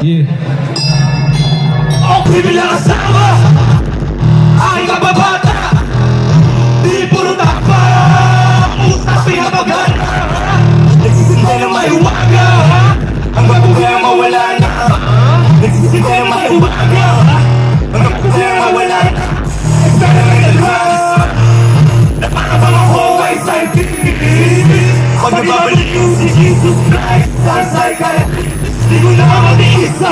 Yeah. Ang bibilang kasama aking kababata, di puro takpa, utak pinapagana. Nagsisintay na maiwaga hanggang problema mawala na. Nagsisintay na maiwaga hanggang problema mawala na. Sana may nagras na para bang ako ay scientist. Pag nababalik yung si Jesus Christ sa kaya di ko na mag-iisa.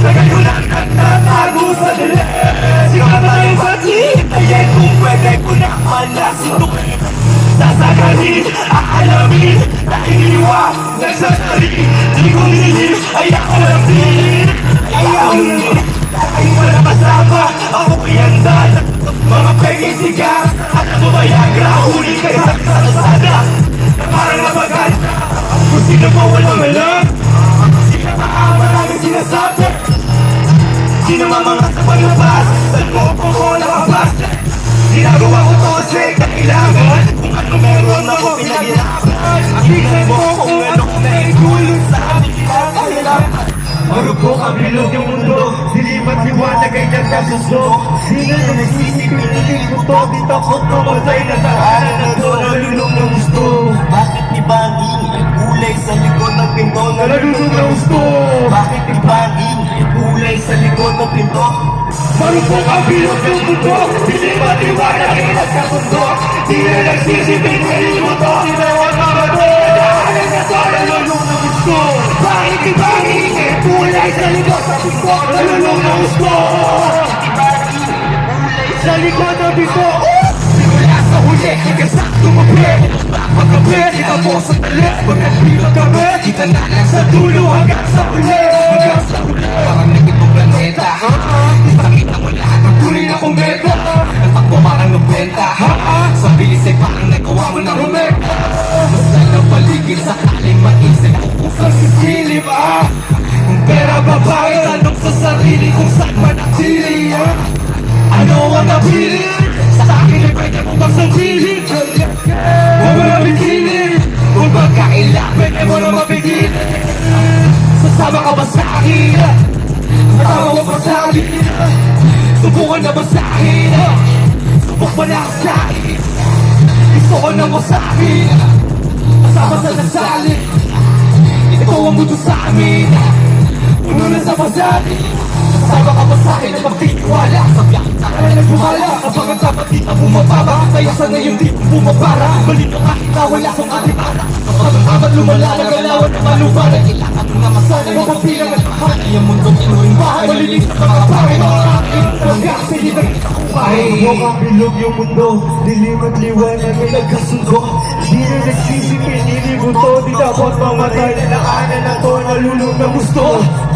Tagayo lang at natago sa dali. Sika tayo ba't hintayin kung pwede ko na malasin to. Sasagalin, aalamin, nakikiliwa, nagsasali. Di ko nililip, ay ako lang din. Ayaw nililip, ay wala kasama. Ako iyandan, mga pegisiga. At ako Viagra, huli kayo sa kasada. Parang napaganda, kung sino mo walang alam. Sino ba maraming sinasabi? Sino mga sa paglabas? Saan mo ko nakabas? Ginagawa ko to kasi kailangan. Kung ano meron ako pinaghirapan. Tingnan mo kung ano naitulong sa amin kinakailangan. Marupok ang bilog yung mundo, dilim at liwanag ay nagkasundo. Sino na nagsisipin mo to? Di takot mamatay na tahanan na to. Nalulong na gusto. Bakit iba ang ingay? Kulay sa likod ng pinto. Nalulong na gusto. Bakit iba ang ingay? Kulay sa likod ng pinto. Marupok ang bilog yung mundo, dilim at liwanag ay nagkasundo. Di na nagsisipin mo to? Di na mamatay na tahanan na to. Nalulong na gusto. Bakit iba ang ingay? Kulay sa likod ng pinto. Nalulong na gusto. Sa likod ng pinto. Simula sa huli, ikasakto mabre. Pagkabre, ikabo sa tali. Pagkapila kami, kita na lang sa dulo hanggang sa huli. Hanggang sa huli. Parang nagitong planeta. Ipakita mo lahat ng tunay na kometa. Nagtakbo parang nabenta. Sa bilis ay parang nagawa mo ng rumeta. Basta ng paligid sa aling maisip. Kung sisilip kung pera babae, tanong sa sarili kung saan manatili. Ano ang napili? Sa akin ay pwede mo bang sangkili? Huwag mo na bikini. Kung pagkailan, pwede mo na mapigil. Sasama ka ba sa akin? Matama mo pa sa akin? Subukan na ba sa akin? Subok ba na sa akin? Gusto ko na mo sa akin? Kasama sa nagsali. Ito ang mundo sa amin. Puno na sa pasali. Kasama ka ba sa akin na magtitiwala? Sabyak ka na nagbuhala. Kapag ang dapat di ka bumababa, kaya sa ngayon di ko bumabara. Malito ka kita, wala kong atibara. Kapag ang amat lumala, nagalawan na malubaran. Kailangan mo na masanay, mapapilang at mahan. Ay ang mundong inuring bahay, malinis sa mga bahay. Mga akin, hanggang sa hindi nagkakakuhay. Marupok ang bilog yung mundo, dilim at liwanag ay nagkasundo. Di na nagsisipin, inibuto, di dapat mamatay. Nakanan na to, nalulog na gusto.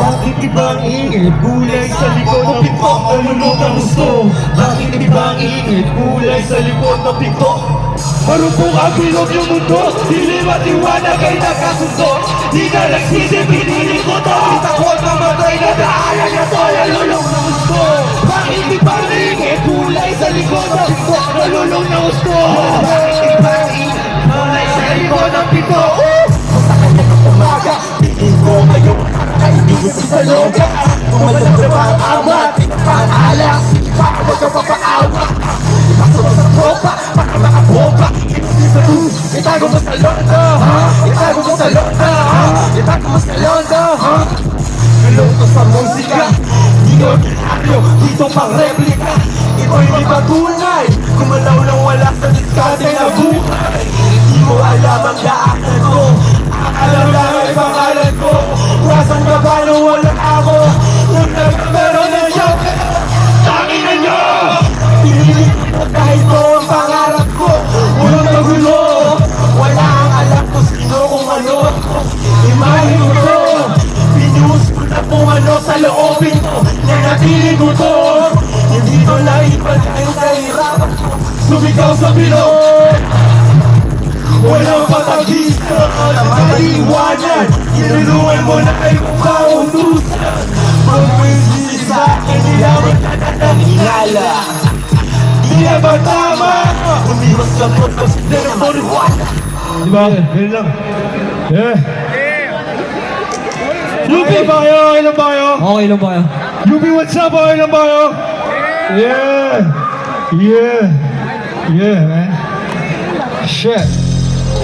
Bakit iba ang ingay? Kulay sa likod ng pinto, nalulog na gusto. Bakit iba ang ingay? Kulay sa likod ng pinto. Marupok ang bilog yung mundo, dilim at liwanag ay nagkasundo. Di na nagsisipin, inibuto, di takot mamatay na daanan na to. Nalulog na gusto. Bakit iba ang ingay? Kulay sa likod ng pinto, nalulog na gusto. Bakit iba ang ingay? Kulay sa likod ng pinto. Umaga, tingin ko ngayon ay hindi ko sa loga. Kumalang na ba ang amat? Pang alas, baka magkapapaawa. Ipasok sa tropa, baka makabomba. Itago mo sa loda, itago mo sa loda, itago mo sa loda. Naloko sa musika, di ordinaryo, dito pang replika. Ito'y may patunay, kumalaw nang wala sa diskarte na buhay. Di mo alam ang daanan ko, alam lang ay pangalan ko. Wasan ka ba nung wala ako? Nung nagkameron na joke, tangin na nyo! Pinilit ko kahit ko ang pangarap ko. Walang nagulo, wala ang alam ko sino kung ano. Imahin mo to, pinuhos ko na kung ano sa loobin ko. Nanatili ko to, hindi ko naipan tayo sa hirap. Sumigaw sa bilog, walang patagisa, maliwanag. Tinulungan mo na kayo kautusan. Pag-windi sa akin, nilaman ka na ng hinala. Di na ba tama? Umiwas ka po sa sinaboriwana. Diba? Ganun lang. Yeah. Okay lang ba kayo? Okay lang ba kayo? Okay lang ba kayo? UB, what's up? Okay lang ba kayo? Yeah. Yeah. Yeah, man. Shit.